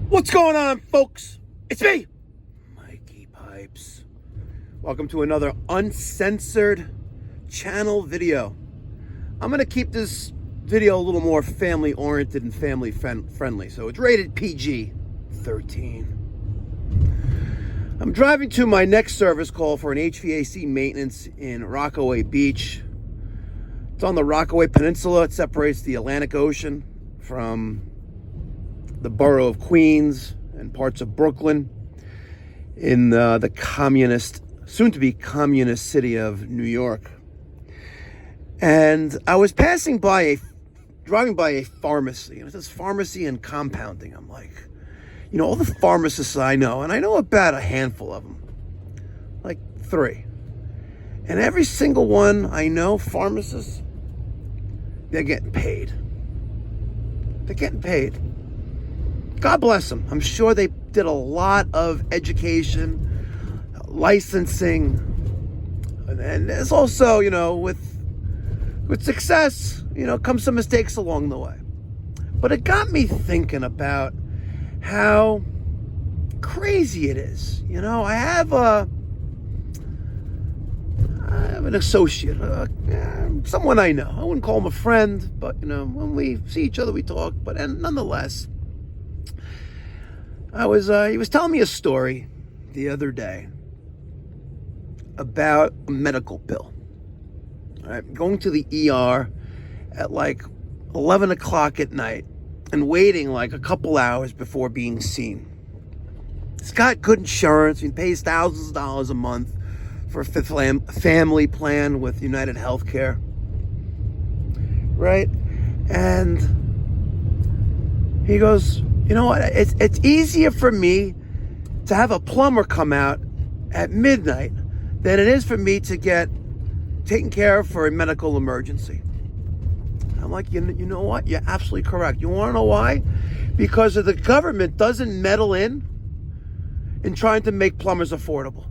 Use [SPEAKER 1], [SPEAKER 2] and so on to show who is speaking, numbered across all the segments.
[SPEAKER 1] What's going on, folks? It's me, Mikey Pipes. Welcome to another Uncensored channel video. I'm going to keep this video a little more family-oriented and family-friendly, so it's rated PG-13. I'm driving to my next service call for an HVAC maintenance in Rockaway Beach. It's on the Rockaway Peninsula. It separates the Atlantic Ocean from the borough of Queens and parts of Brooklyn in the communist, soon-to-be communist city of New York. And I was driving by a pharmacy, and it says pharmacy and compounding. I'm like, all the pharmacists I know, and I know about a handful of them, like 3. And every single one I know, pharmacists, they're getting paid. They're getting paid. God bless them. I'm sure they did a lot of education, licensing, and there's also, with success, comes some mistakes along the way. But it got me thinking about how crazy it is. I have an associate, someone I know. I wouldn't call him a friend, but when we see each other, we talk. And nonetheless, he was telling me a story the other day about a medical bill. All right, going to the ER at like 11 o'clock at night and waiting like a couple hours before being seen. He's got good insurance. He pays thousands of dollars a month for a family plan with United Healthcare. Right? And he goes, you know what? It's easier for me to have a plumber come out at midnight than it is for me to get taken care of for a medical emergency. I'm like, you know what? You're absolutely correct. You want to know why? Because the government doesn't meddle in trying to make plumbers affordable.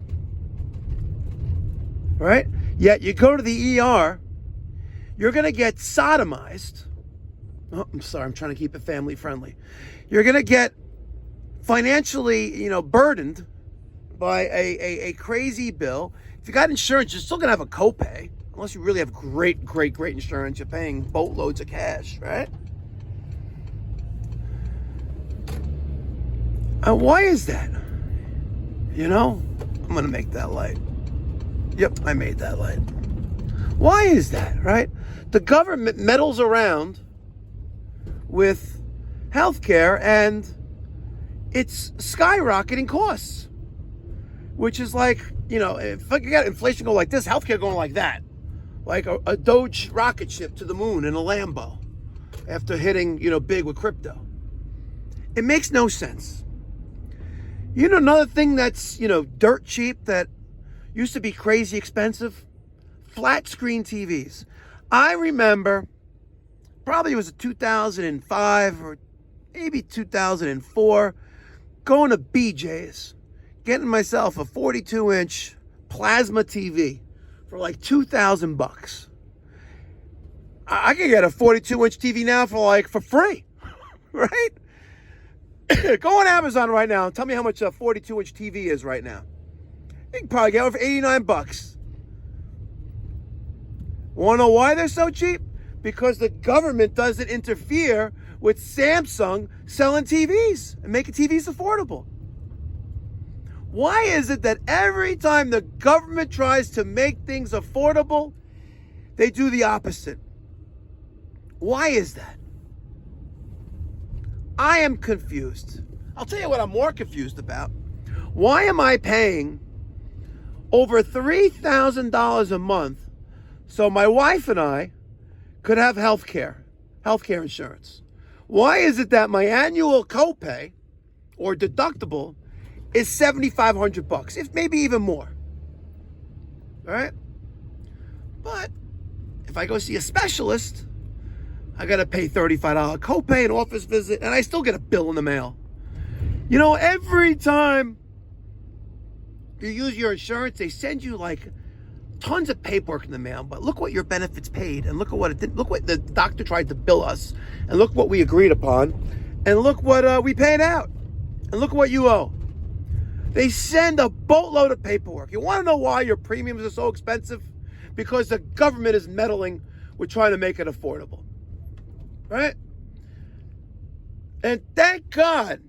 [SPEAKER 1] Right? Yet you go to the ER, you're going to get sodomized. Oh, I'm sorry. I'm trying to keep it family friendly. You're going to get financially, burdened by a crazy bill. If you got insurance, you're still going to have a copay. Unless you really have great insurance, you're paying boatloads of cash, right? Why is that? I'm going to make that light. Yep, I made that light. Why is that, right? The government meddles around with healthcare and it's skyrocketing costs, which is like, if you got inflation go like this, healthcare going like that, like a Doge rocket ship to the moon in a Lambo after hitting, big with crypto. It makes no sense. Another thing that's, dirt cheap that used to be crazy expensive? Flat screen TVs. I remember, probably it was 2005 or maybe 2004, going to BJ's, getting myself a 42-inch plasma TV for like $2,000. I could get a 42-inch TV now for free, right? Go on Amazon right now and tell me how much a 42-inch TV is right now. You can probably get it for $89. Want to know why they're so cheap? Because the government doesn't interfere with Samsung selling TVs and making TVs affordable. Why is it that every time the government tries to make things affordable, they do the opposite? Why is that? I am confused. I'll tell you what I'm more confused about. Why am I paying over $3,000 a month so my wife and I could have healthcare insurance? Why is it that my annual copay or deductible is $7,500, if maybe even more? All right? But if I go see a specialist, I got to pay $35 copay, an office visit, and I still get a bill in the mail. Every time you use your insurance, they send you like tons of paperwork in the mail, but look what your benefits paid, and look at what it did. Look what the doctor tried to bill us, and look what we agreed upon, and look what we paid out. And look at what you owe. They send a boatload of paperwork. You want to know why your premiums are so expensive? Because the government is meddling with trying to make it affordable. Right? And thank God,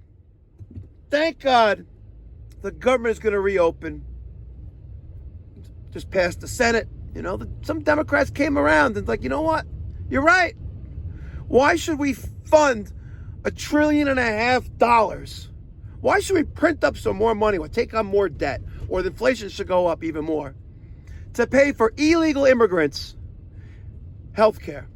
[SPEAKER 1] the government is going to reopen. Just passed the Senate. You know, some Democrats came around and like, you know what? You're right. Why should we fund $1.5 trillion? Why should we print up some more money or take on more debt, or the inflation should go up even more, to pay for illegal immigrants health care?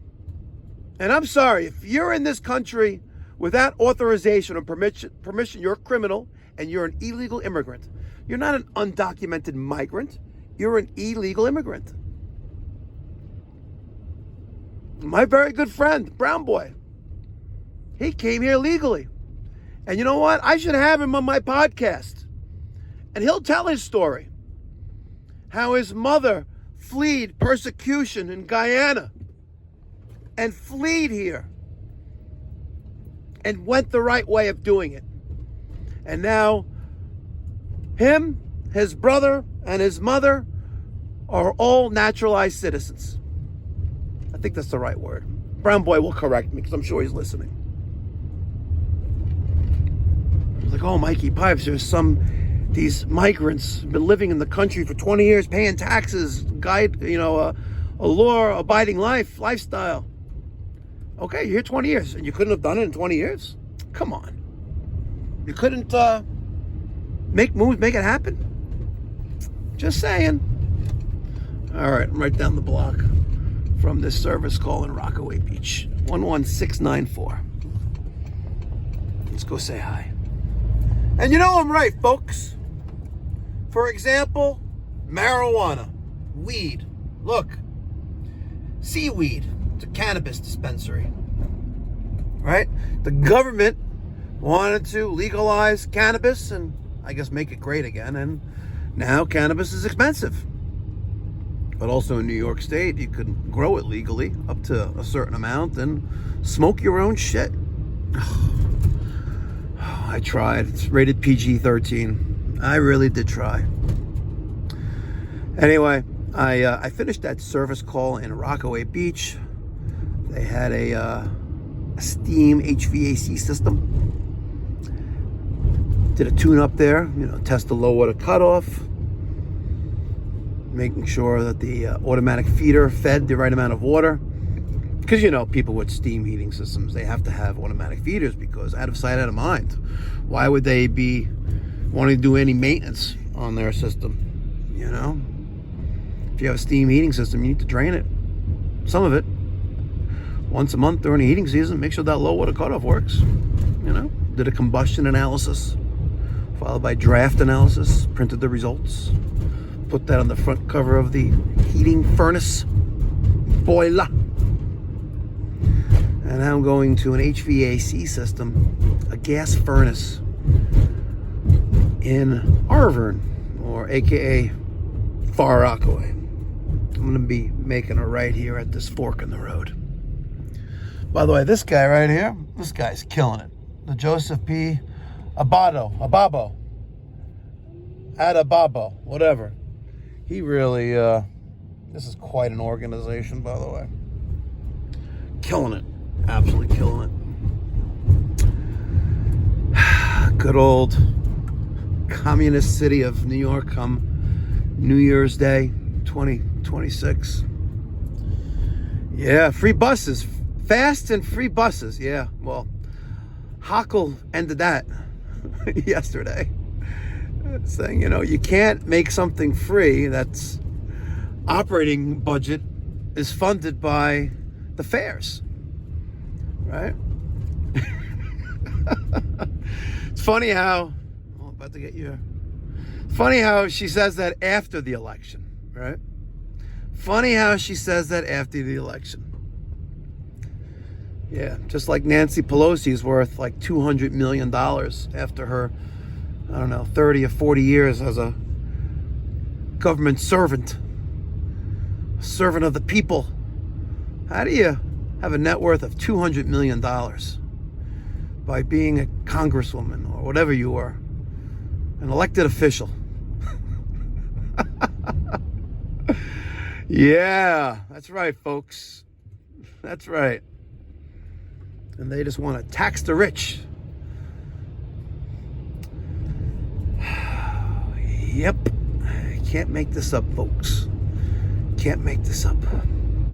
[SPEAKER 1] And I'm sorry, if you're in this country without authorization or permission, you're a criminal and you're an illegal immigrant. You're not an undocumented migrant. You're an illegal immigrant. My very good friend, Brown Boy, he came here legally. And you know what? I should have him on my podcast. And he'll tell his story. How his mother fled persecution in Guyana and fled here and went the right way of doing it. And now him, his brother, and his mother are all naturalized citizens. I think that's the right word. Brown Boy will correct me because I'm sure he's listening. Like, oh, Mikey Pipes, these migrants have been living in the country for 20 years, paying taxes, a law-abiding lifestyle. Okay, you're here 20 years, and you couldn't have done it in 20 years? Come on. You couldn't make moves, make it happen? Just saying. All right, I'm right down the block from this service call in Rockaway Beach, 11694. Let's go say hi. And you know I'm right, folks. For example, marijuana, weed. Look, seaweed. It's a cannabis dispensary. Right? The government wanted to legalize cannabis and I guess make it great again. And now cannabis is expensive. But also in New York State, you can grow it legally up to a certain amount and smoke your own shit. I tried. It's rated PG-13. I really did try. Anyway, I finished that service call in Rockaway Beach. They had a steam HVAC system. Did a tune-up there. Test the low water cutoff. Making sure that the automatic feeder fed the right amount of water. Because, people with steam heating systems, they have to have automatic feeders because out of sight, out of mind. Why would they be wanting to do any maintenance on their system? If you have a steam heating system, you need to drain it. Some of it. Once a month during the heating season, make sure that low water cutoff works. Did a combustion analysis, followed by draft analysis, printed the results. Put that on the front cover of the heating furnace boiler. And now I'm going to an HVAC system, a gas furnace in Arvern, or AKA Far Rockaway. I'm going to be making a right here at this fork in the road. By the way, this guy right here, this guy's killing it. The Joseph P. Ababo, whatever. He really, this is quite an organization, by the way. Killing it. Absolutely killing it. Good old communist city of New York come New Year's Day 2026. Yeah, free buses. Fast and free buses. Yeah, well, Hochul ended that yesterday. Saying, you can't make something free that's operating budget is funded by the fares. Right? It's funny how, about to get you. Funny how she says that after the election, right? Funny how she says that after the election. Yeah, just like Nancy Pelosi is worth like $200 million after her, 30 or 40 years as a government servant of the people. How do you have a net worth of $200 million? by being a congresswoman or whatever you were, an elected official. Yeah, that's right, folks. That's right. And they just want to tax the rich. Yep. Can't make this up, folks. Can't make this up.